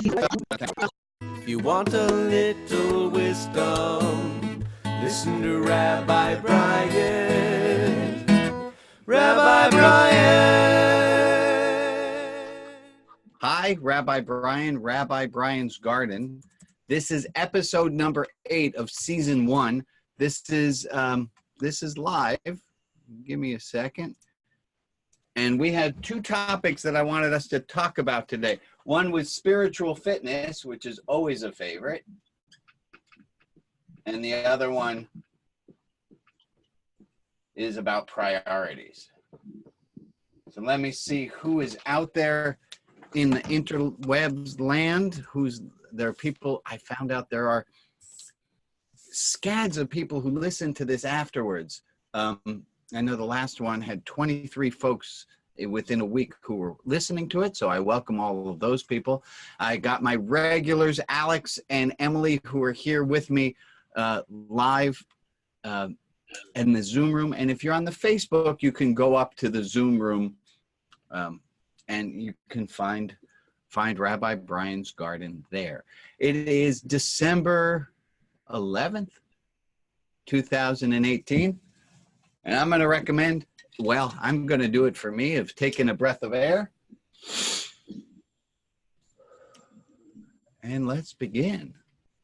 If you want a little wisdom, listen to Rabbi Brian. Rabbi Brian. Hi, Rabbi Brian, Rabbi Brian's Garden. This is episode number 8 of season 1. This is live. Give me a second. And we had 2 topics that I wanted us to talk about today. One was spiritual fitness, which is always a favorite. And the other one is about priorities. So let me see who is out there in the interwebs land. There are people, I found out there are scads of people who listen to this afterwards. I know the last one had 23 folks within a week who were listening to it, so I welcome all of those people. I got my regulars, Alex and Emily, who are here with me live in the Zoom room. And if you're on the Facebook, you can go up to the Zoom room and you can find Rabbi Brian's Garden there. It is December 11th, 2018. And I'm going to recommend, well, I'm going to do it for me, of taking a breath of air. And let's begin.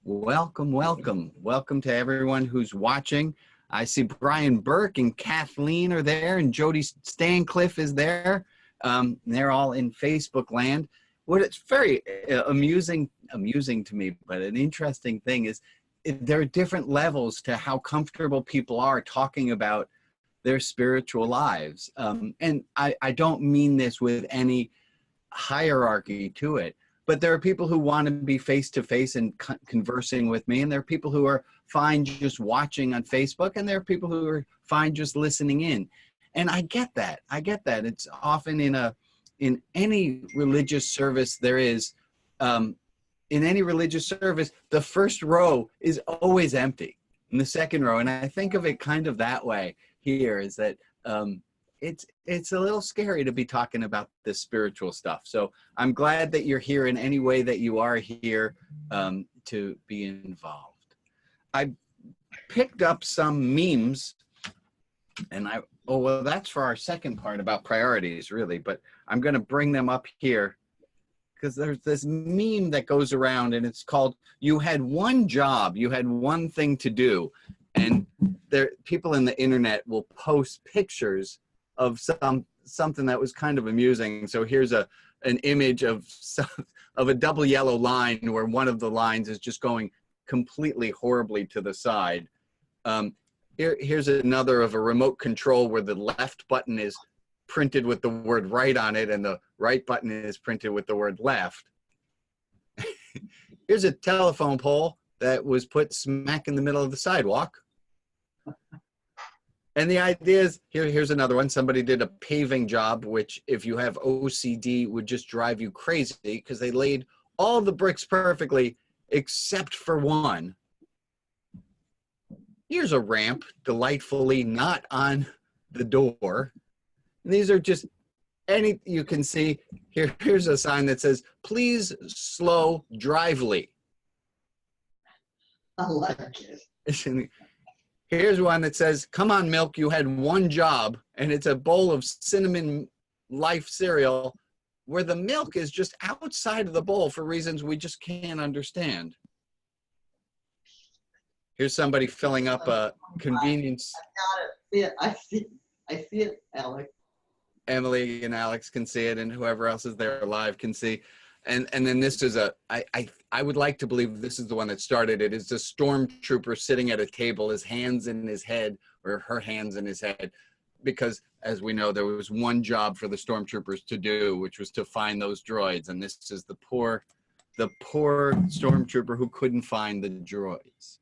Welcome, welcome. Welcome to everyone who's watching. I see Brian Burke and Kathleen are there, and Jody Stancliffe is there. They're all in Facebook land. What it's very amusing to me, but an interesting thing is there are different levels to how comfortable people are talking about their spiritual lives. And I don't mean this with any hierarchy to it, but there are people who want to be face-to-face and conversing with me, and there are people who are fine just watching on Facebook, and there are people who are fine just listening in. And I get that. It's often in any religious service there is, in any religious service, the first row is always empty, and the second row, and I think of it kind of that way here, is that it's a little scary to be talking about this spiritual stuff. So I'm glad that you're here in any way that you are here to be involved. I picked up some memes, and well, that's for our second part about priorities, really, but I'm going to bring them up here because there's this meme that goes around, and it's called, you had one job, you had one thing to do. And people in the internet will post pictures of something that was kind of amusing. So here's an image of a double yellow line where one of the lines is just going completely horribly to the side. Here's another of a remote control where the left button is printed with the word right on it and the right button is printed with the word left. Here's a telephone pole that was put smack in the middle of the sidewalk. And the idea is, here's another one. Somebody did a paving job, which if you have OCD would just drive you crazy because they laid all the bricks perfectly except for one. Here's a ramp, delightfully not on the door. And these are just you can see, here's a sign that says, please slow drively. I like it. Here's one that says, come on, milk, you had one job, and it's a bowl of cinnamon life cereal where the milk is just outside of the bowl for reasons we just can't understand. Here's somebody filling up a convenience. I got it. I see it, Alex. Emily and Alex can see it, and whoever else is there live can see. And then this is I would like to believe this is the one that started it. It's a stormtrooper sitting at a table, his hands in his head, or her hands in his head, because as we know, there was one job for the stormtroopers to do, which was to find those droids. And this is the poor stormtrooper who couldn't find the droids.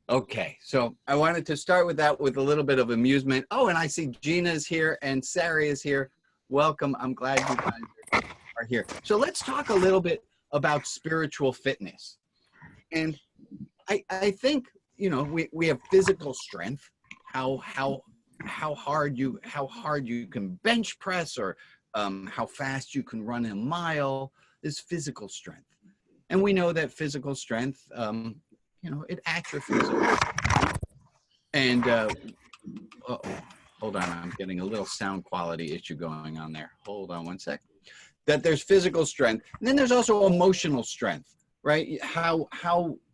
Okay, so I wanted to start with that with a little bit of amusement. Oh, and I see Gina's here and Sari is here. Welcome. I'm glad you guys are here. So let's talk a little bit about spiritual fitness. And I think, you know, we have physical strength, how hard you can bench press, or how fast you can run a mile. is physical strength. And we know that physical strength, it atrophies. And hold on, I'm getting a little sound quality issue going on there. Hold on one sec. That there's physical strength, and then there's also emotional strength, right? How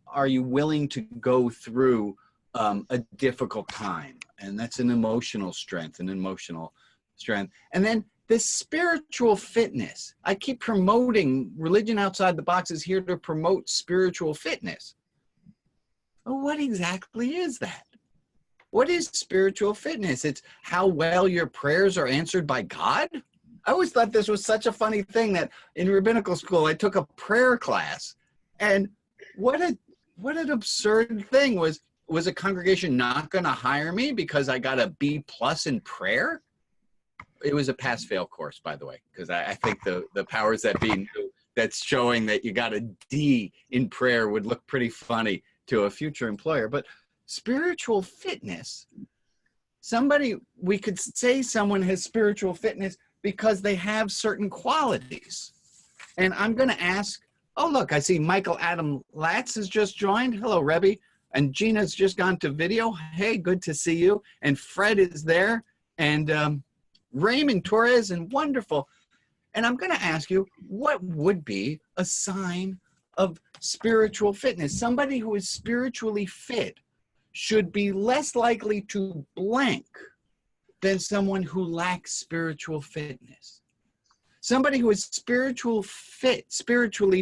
are you willing to go through a difficult time? And that's an emotional strength, And then this spiritual fitness. I keep promoting Religion Outside the Box is here to promote spiritual fitness. Well, what exactly is that? What is spiritual fitness? It's how well your prayers are answered by God? I always thought this was such a funny thing that in rabbinical school, I took a prayer class. And what an absurd thing. Was a congregation not going to hire me because I got a B+ in prayer? It was a pass-fail course, by the way, because I think the powers that be knew that's showing that you got a D in prayer would look pretty funny to a future employer. But spiritual fitness, we could say someone has spiritual fitness because they have certain qualities. And I'm going to ask, oh, look, I see Michael Adam Latz has just joined. Hello, Rebbe. And Gina's just gone to video. Hey, good to see you. And Fred is there. And Raymond Torres, and wonderful. And I'm going to ask you, what would be a sign of spiritual fitness? Somebody who is spiritually fit should be less likely to blank than someone who lacks spiritual fitness. Somebody who is spiritually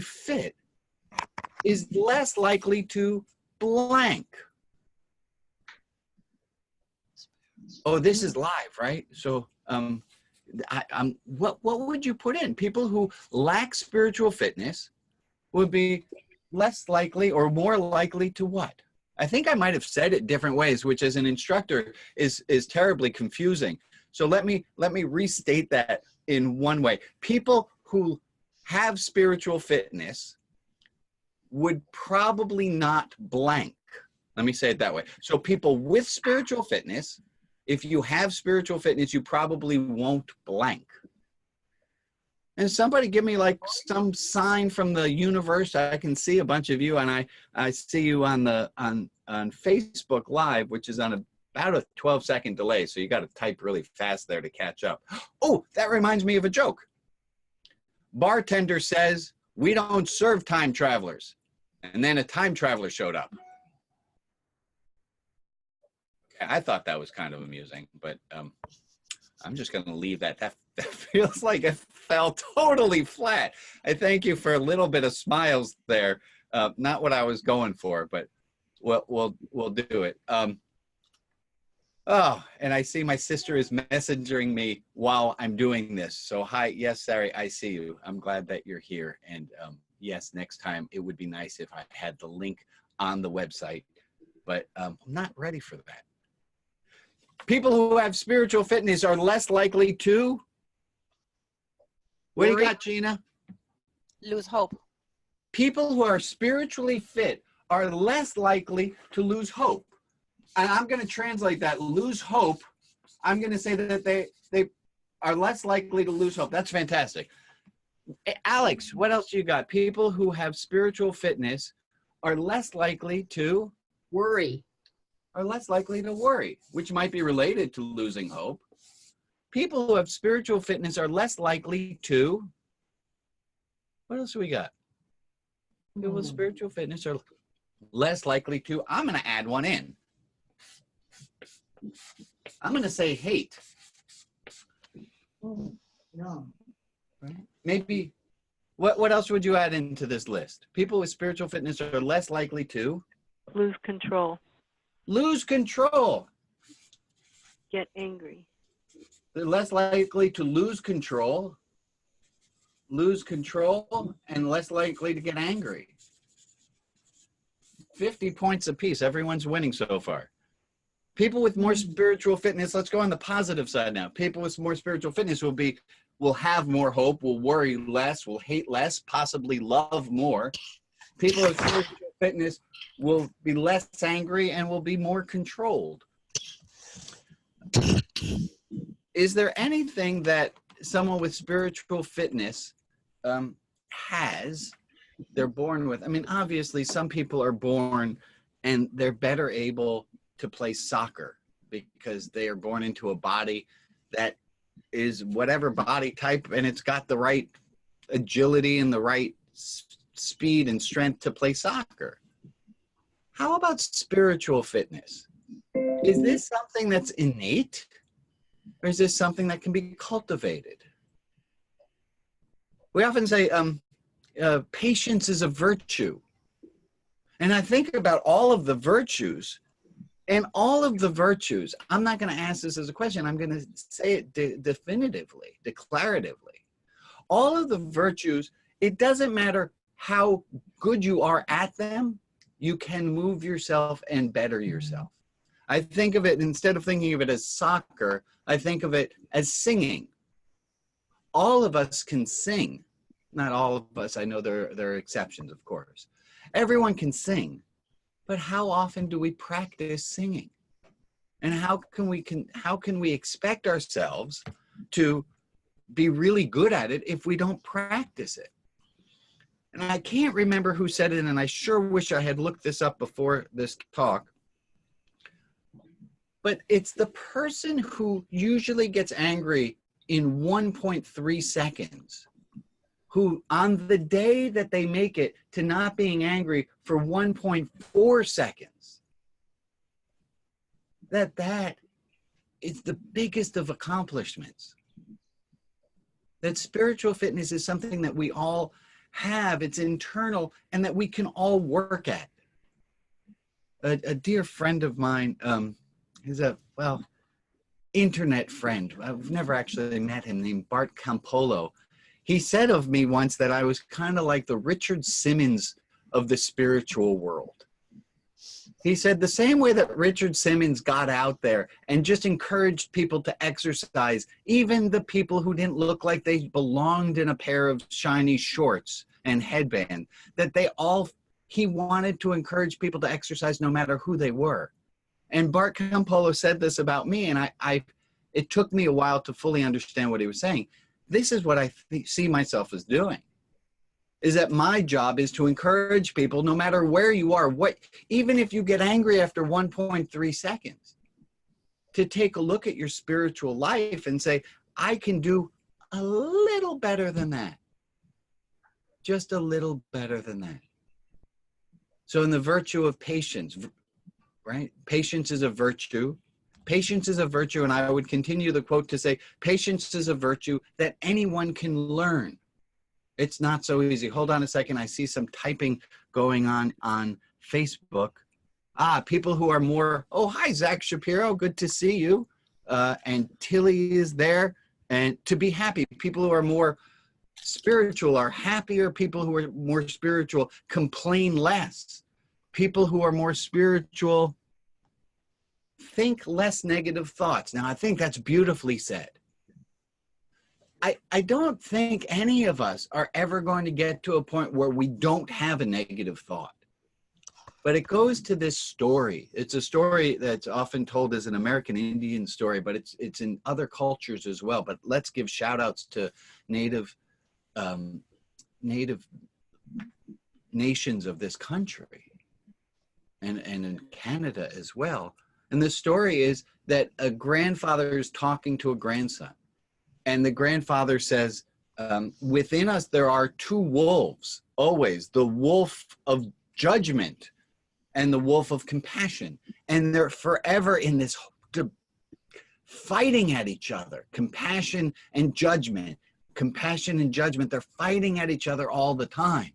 fit is less likely to blank. Oh, this is live, right? So what would you put in? People who lack spiritual fitness would be less likely or more likely to what? I think I might have said it different ways, which as an instructor is terribly confusing. So let me restate that in one way. People who have spiritual fitness would probably not blank. Let me say it that way. So people with spiritual fitness, if you have spiritual fitness, you probably won't blank. And somebody give me like some sign from the universe. I can see a bunch of you, and I see you on Facebook Live, which is on about a 12-second delay. So you got to type really fast there to catch up. Oh, that reminds me of a joke. Bartender says, "We don't serve time travelers." And then a time traveler showed up. I thought that was kind of amusing, but I'm just going to leave that. That feels like it fell totally flat. I thank you for a little bit of smiles there. Not what I was going for, but we'll do it. Oh, and I see my sister is messaging me while I'm doing this. So hi, yes, Sari, I see you. I'm glad that you're here. And yes, next time it would be nice if I had the link on the website, but I'm not ready for that. People who have spiritual fitness are less likely to, what do you got, Gina? Lose hope. People who are spiritually fit are less likely to lose hope. And I'm going to translate that, lose hope. I'm going to say that they are less likely to lose hope. That's fantastic. Alex, what else you got? People who have spiritual fitness are less likely to Worry. Are less likely to worry, which might be related to losing hope. People who have spiritual fitness are less likely to, what else do we got? People with spiritual fitness are less likely to, I'm going to add one in. I'm going to say hate. No. Right? Maybe, what else would you add into this list? People with spiritual fitness are less likely to lose control. Lose control. Get angry. They're less likely to lose control, and less likely to get angry. 50 points apiece. Everyone's winning so far. People with more spiritual fitness, let's go on the positive side now. People with more spiritual fitness will have more hope, will worry less, will hate less, possibly love more. People with spiritual fitness will be less angry and will be more controlled. Is there anything that someone with spiritual fitness they're born with. I mean, obviously, some people are born and they're better able to play soccer because they are born into a body that is whatever body type, and it's got the right agility and the right speed and strength to play soccer. How about spiritual fitness? Is this something that's innate, or is this something that can be cultivated? We often say patience is a virtue. And I think about all of the virtues, and all of the virtues, I'm not going to ask this as a question, I'm going to say it definitively, declaratively. All of the virtues, it doesn't matter how good you are at them, you can move yourself and better yourself. I think of it, instead of thinking of it as soccer, I think of it as singing. All of us can sing. Not all of us, I know there are exceptions, of course. Everyone can sing, but how often do we practice singing? And how can we expect ourselves to be really good at it if we don't practice it? And I can't remember who said it, and I sure wish I had looked this up before this talk. But it's the person who usually gets angry in 1.3 seconds, who on the day that they make it to not being angry for 1.4 seconds, that is the biggest of accomplishments. That spiritual fitness is something that we all have, it's internal, and that we can all work at. A dear friend of mine, he's a, internet friend. I've never actually met him, named Bart Campolo. He said of me once that I was kind of like the Richard Simmons of the spiritual world. He said the same way that Richard Simmons got out there and just encouraged people to exercise, even the people who didn't look like they belonged in a pair of shiny shorts and headband, he wanted to encourage people to exercise no matter who they were. And Bart Campolo said this about me, and it took me a while to fully understand what he was saying. This is what I see myself as doing, is that my job is to encourage people, no matter where you are, even if you get angry after 1.3 seconds, to take a look at your spiritual life and say, I can do a little better than that. Just a little better than that. So in the virtue of patience, right? Patience is a virtue. Patience is a virtue, and I would continue the quote to say, patience is a virtue that anyone can learn. It's not so easy. Hold on a second. I see some typing going on Facebook. People who are more, hi, Zach Shapiro. Good to see you. And Tilly is there. And to be happy, people who are more spiritual are happier. People who are more spiritual complain less. People who are more spiritual think less negative thoughts. Now, I think that's beautifully said. I don't think any of us are ever going to get to a point where we don't have a negative thought. But it goes to this story. It's a story that's often told as an American Indian story, but it's in other cultures as well. But let's give shout outs to native nations of this country and in Canada as well. And the story is that a grandfather is talking to a grandson. And the grandfather says, within us, there are two wolves, always, the wolf of judgment and the wolf of compassion. And they're forever in this fighting at each other, compassion and judgment, they're fighting at each other all the time.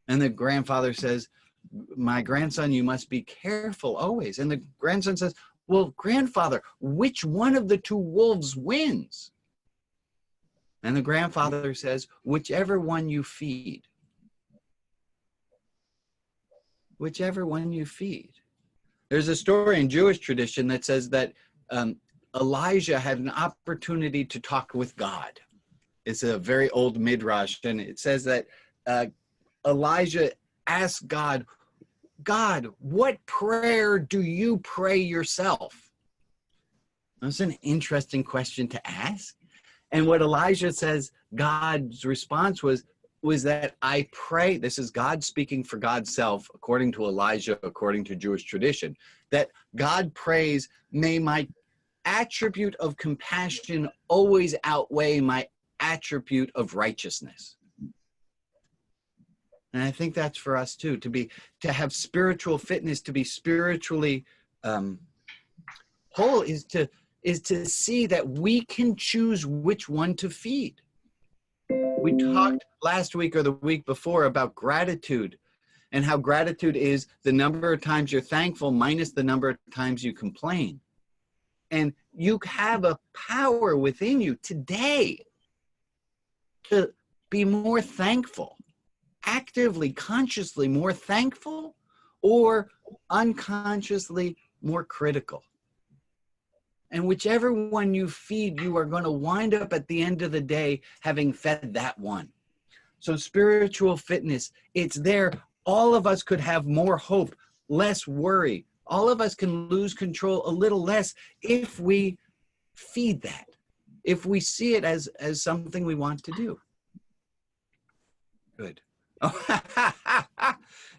And the grandfather says, my grandson, you must be careful always. And the grandson says, well, grandfather, which one of the two wolves wins? And the grandfather says, whichever one you feed. Whichever one you feed. There's a story in Jewish tradition that says that Elijah had an opportunity to talk with God. It's a very old midrash, and it says that Elijah asked God, what prayer do you pray yourself? That's an interesting question to ask. And what Elijah says, God's response was, was that I pray, this is God speaking for God's self, according to Elijah, according to Jewish tradition, that God prays, may my attribute of compassion always outweigh my attribute of righteousness. And I think that's for us too, to have spiritual fitness, to be spiritually whole, is to see that we can choose which one to feed. We talked last week or the week before about gratitude, and how gratitude is the number of times you're thankful minus the number of times you complain. And you have a power within you today to be more thankful, actively, consciously more thankful, or unconsciously more critical. And whichever one you feed, you are going to wind up at the end of the day having fed that one. So spiritual fitness, it's there. All of us could have more hope, less worry. All of us can lose control a little less if we feed that, if we see it as something we want to do. Good.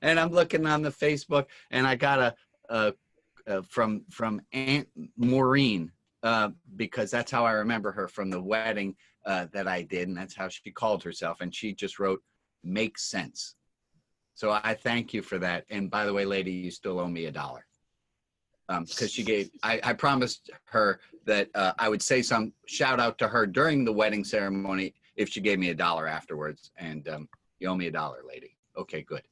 And I'm looking on the Facebook, and I got from Aunt Maureen, because that's how I remember her from the wedding that I did, and that's how she called herself. And she just wrote, "Makes sense." So I thank you for that. And by the way, lady, you still owe me $1. Because I promised her that I would say some shout out to her during the wedding ceremony if she gave me $1 afterwards. And you owe me $1, lady. Okay, good.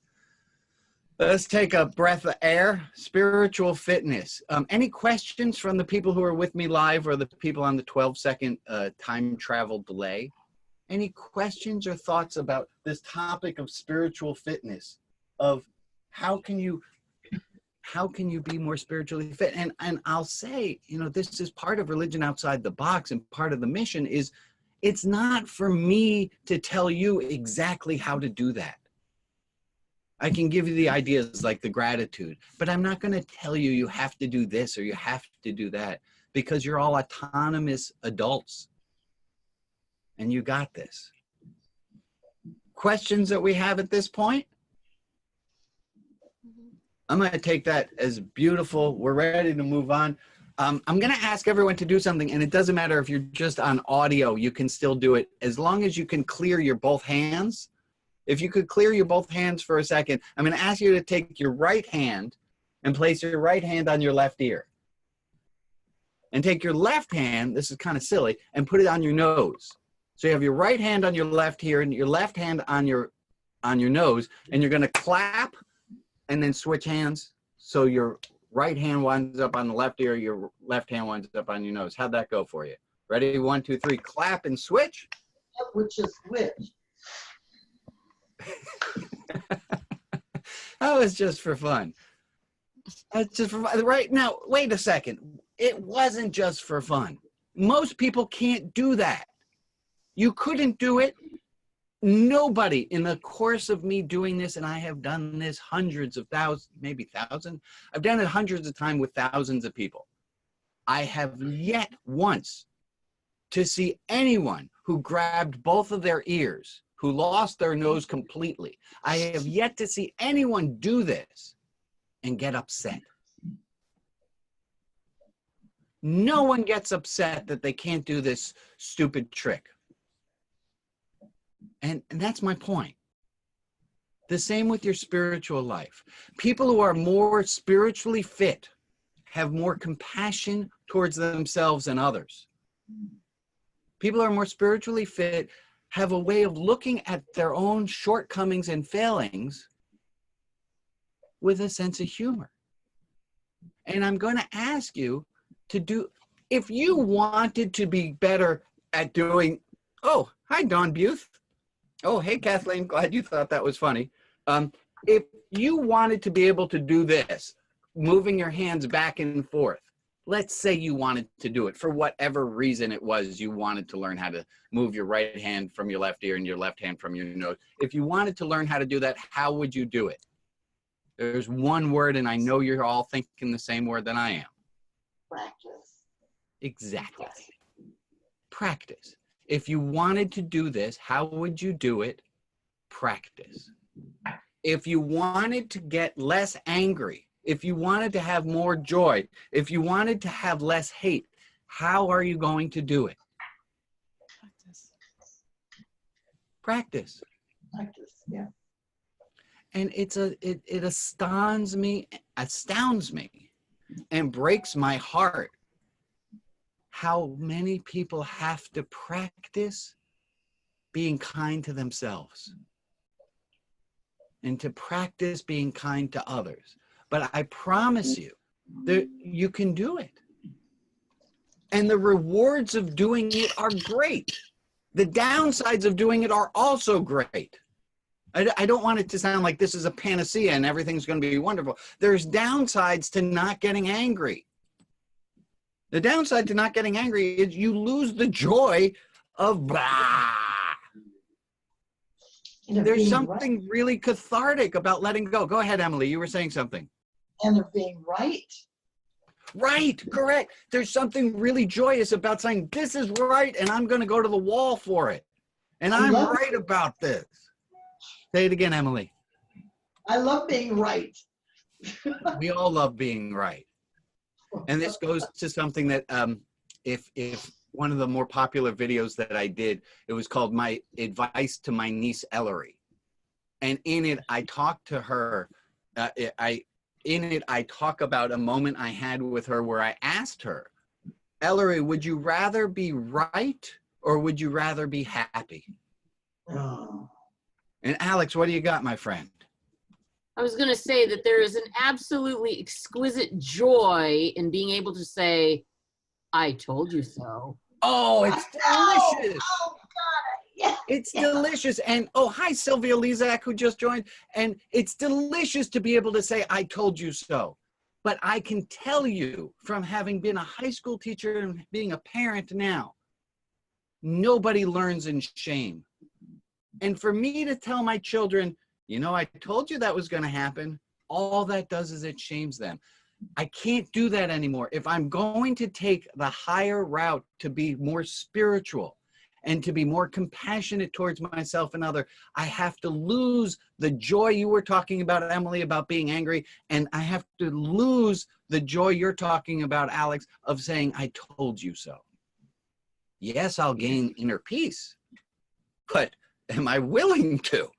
Let's take a breath of air. Spiritual fitness. Any questions from the people who are with me live or the people on the 12-second time travel delay? Any questions or thoughts about this topic of spiritual fitness, of how can you be more spiritually fit? And I'll say, this is part of religion outside the box, and part of the mission is it's not for me to tell you exactly how to do that. I can give you the ideas like the gratitude, but I'm not going to tell you you have to do this or you have to do that, because you're all autonomous adults and you got this. Questions that we have at this point? I'm going to take that as beautiful. We're ready to move on. I'm going to ask everyone to do something, and it doesn't matter if you're just on audio, you can still do it as long as you can clear your both hands. If you could clear your both hands for a second, I'm going to ask you to take your right hand and place your right hand on your left ear. And take your left hand, this is kind of silly, and put it on your nose. So you have your right hand on your left ear and your left hand on your nose, and you're going to clap and then switch hands. So your right hand winds up on the left ear, your left hand winds up on your nose. How'd that go for you? Ready? 1, 2, 3, clap and switch. Which is which? That was just for fun. That's just for fun. Right now, wait a second. It wasn't just for fun. Most people can't do that. You couldn't do it. Nobody in the course of me doing this, and I have done this hundreds of thousands, maybe thousands. I've done it hundreds of times with thousands of people. I have yet once to see anyone who grabbed both of their ears, who lost their nose completely. I have yet to see anyone do this and get upset. No one gets upset that they can't do this stupid trick. And that's my point. The same with your spiritual life. People who are more spiritually fit have more compassion towards themselves and others. People who are more spiritually fit have a way of looking at their own shortcomings and failings with a sense of humor. And I'm going to ask you to do, if you wanted to be better at doing, oh, hi, Dawn Buth. Oh, hey, Kathleen, glad you thought that was funny. If you wanted to be able to do this, moving your hands back and forth, let's say you wanted to do it for whatever reason it was, you wanted to learn how to move your right hand from your left ear and your left hand from your nose. If you wanted to learn how to do that, how would you do it? There's one word, and I know you're all thinking the same word that I am. Practice. Exactly. Practice. If you wanted to do this, how would you do it Practice. If you wanted to get less angry, if you wanted to have more joy, if you wanted to have less hate, how are you going to do it? Practice. Practice, yeah. And it astounds me, and breaks my heart how many people have to practice being kind to themselves and to practice being kind to others. But I promise you that you can do it. And the rewards of doing it are great. The downsides of doing it are also great. I don't want it to sound like this is a panacea and everything's going to be wonderful. There's downsides to not getting angry. The downside to not getting angry is you lose the joy of blah. There's something really cathartic about letting go. Go ahead, Emily. You were saying something. And of being right. Right, correct. There's something really joyous about saying, this is right, and I'm going to go to the wall for it. And I'm right about this. Say it again, Emily. I love being right. We all love being right. And this goes to something that if one of the more popular videos that I did, it was called My Advice to My Niece Ellery. And in it, I talked to her, I talk about a moment I had with her where I asked her, Ellery, would you rather be right or would you rather be happy? Oh. And Alex, what do you got, my friend? I was going to say that there is an absolutely exquisite joy in being able to say, I told you so. Oh, it's delicious. Oh, God. Yeah. It's delicious. And oh, hi, Sylvia Lezak, who just joined. And it's delicious to be able to say, I told you so. But I can tell you from having been a high school teacher and being a parent now, nobody learns in shame. And for me to tell my children, you know, I told you that was going to happen, all that does is it shames them. I can't do that anymore. If I'm going to take the higher route to be more spiritual and to be more compassionate towards myself and others, I have to lose the joy you were talking about, Emily, about being angry. And I have to lose the joy you're talking about, Alex, of saying, I told you so. Yes, I'll gain inner peace, but am I willing to?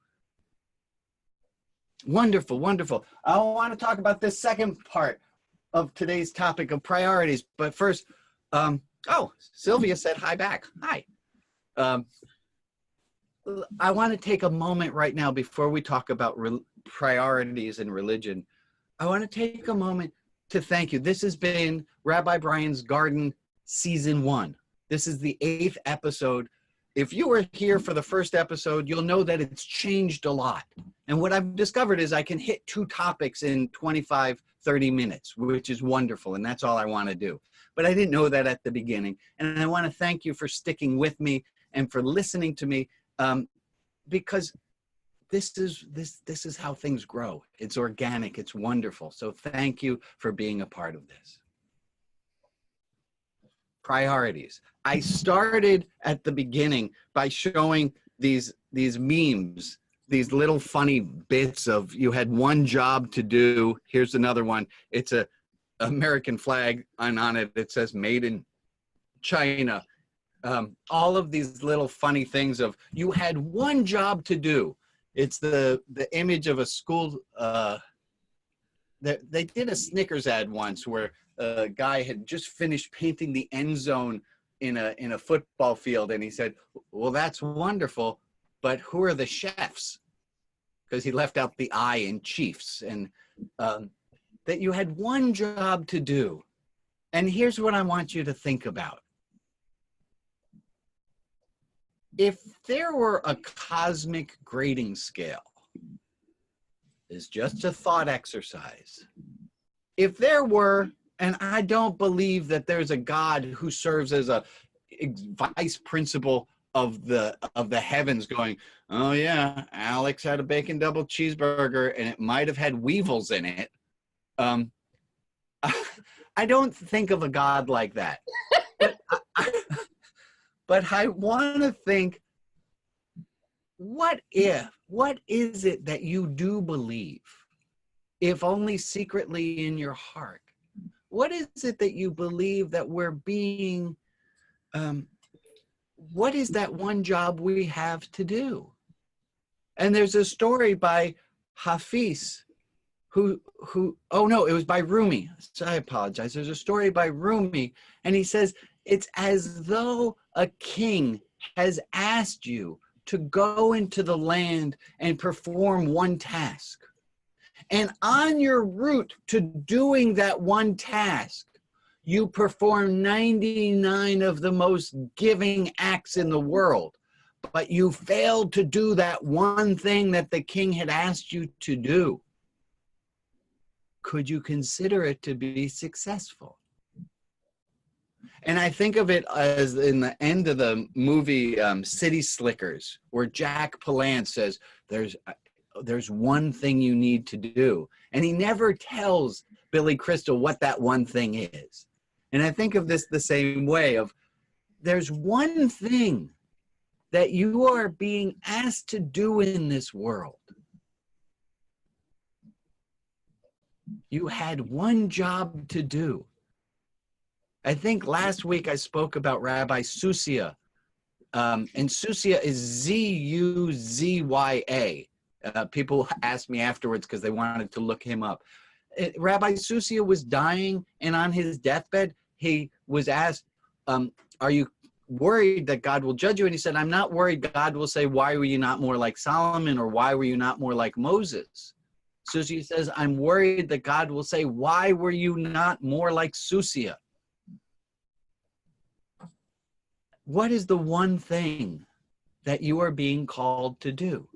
Wonderful, wonderful. I want to talk about this second part of today's topic of priorities. But first, oh, Sylvia said hi back. Hi. I want to take a moment right now before we talk about priorities in religion. I want to take a moment to thank you. This has been Rabbi Brian's Garden Season 1. This is the 8th episode. If you were here for the first episode, you'll know that it's changed a lot. And what I've discovered is I can hit 2 topics in 25, 30 minutes, which is wonderful. And that's all I want to do. But I didn't know that at the beginning. And I want to thank you for sticking with me and for listening to me, because this is how things grow. It's organic. It's wonderful. So thank you for being a part of this. Priorities. I started at the beginning by showing these memes, these little funny bits of you had one job to do. Here's another one. It's a American flag, and on it it says made in China. All of these little funny things of you had one job to do. It's the image of a school. They did a Snickers ad once where a guy had just finished painting the end zone in a football field, and he said, well, that's wonderful, but who are the chefs? Because he left out the I in Chiefs. And that you had one job to do. And here's what I want you to think about. If there were a cosmic grading scale, it's just a thought exercise. If there were, and I don't believe that there's a God who serves as a vice principal of the heavens going, oh yeah, Alex had a bacon double cheeseburger and it might have had weevils in it. I don't think of a God like that. But I want to think, what if What is it that you do believe, if only secretly in your heart? What is it that you believe that we're being, what is that one job we have to do? And there's a story by Hafiz, oh no, it was by Rumi. So I apologize. There's a story by Rumi, and he says, it's as though a king has asked you to go into the land and perform one task. And on your route to doing that one task, you perform 99 of the most giving acts in the world, but you failed to do that one thing that the king had asked you to do. Could you consider it to be successful? And I think of it as in the end of the movie City Slickers, where Jack Palance says, there's one thing you need to do. And he never tells Billy Crystal what that one thing is. And I think of this the same way of, there's one thing that you are being asked to do in this world. You had one job to do. I think last week I spoke about Rabbi Susia, and Susia is Z-U-Z-Y-A. People asked me afterwards because they wanted to look him up. Rabbi Susia was dying, and on his deathbed, he was asked, are you worried that God will judge you? And he said, I'm not worried God will say, why were you not more like Solomon, or why were you not more like Moses? Susia says, I'm worried that God will say, why were you not more like Susia? What is the one thing that you are being called to do?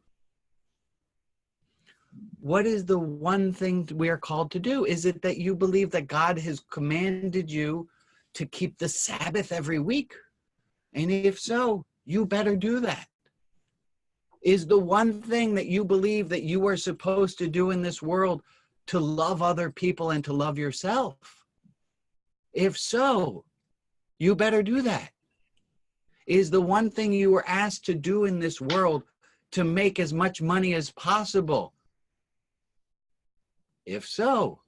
What is the one thing we are called to do? Is it that you believe that God has commanded you to keep the Sabbath every week? And if so, you better do that. Is the one thing that you believe that you are supposed to do in this world to love other people and to love yourself? If so, you better do that. Is the one thing you were asked to do in this world to make as much money as possible? If so,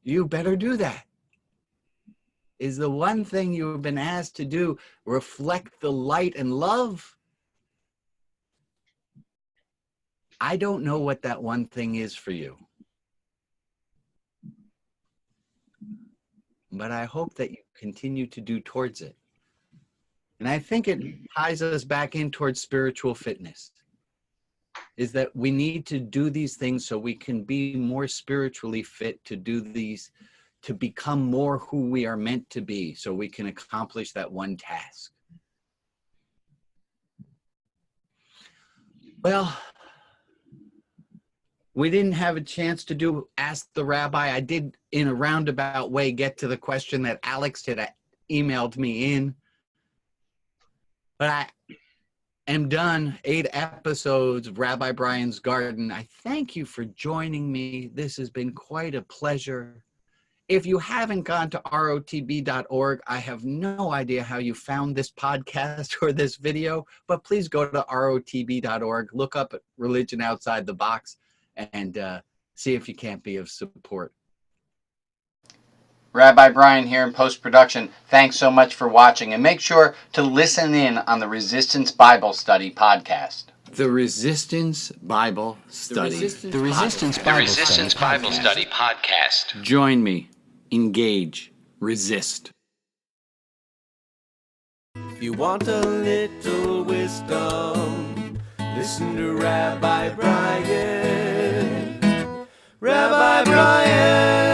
you better do that. Is the one thing you have been asked to do reflect the light and love? I don't know what that one thing is for you, but I hope that you continue to do towards it. And I think it ties us back in towards spiritual fitness, is that we need to do these things so we can be more spiritually fit to do these, to become more who we are meant to be, so we can accomplish that one task. Well, we didn't have a chance to do Ask the Rabbi. I did, in a roundabout way, get to the question that Alex had emailed me in. But I am done. 8 episodes of Rabbi Brian's Garden. I thank you for joining me. This has been quite a pleasure. If you haven't gone to rotb.org, I have no idea how you found this podcast or this video, but please go to rotb.org, look up Religion Outside the Box, and see if you can't be of support. Rabbi Brian here in post-production. Thanks so much for watching, and make sure to listen in on the Resistance Bible Study podcast. The Resistance Bible Study. The Resistance Bible Study podcast. Join me. Engage. Resist. If you want a little wisdom, listen to Rabbi Brian. Rabbi Brian.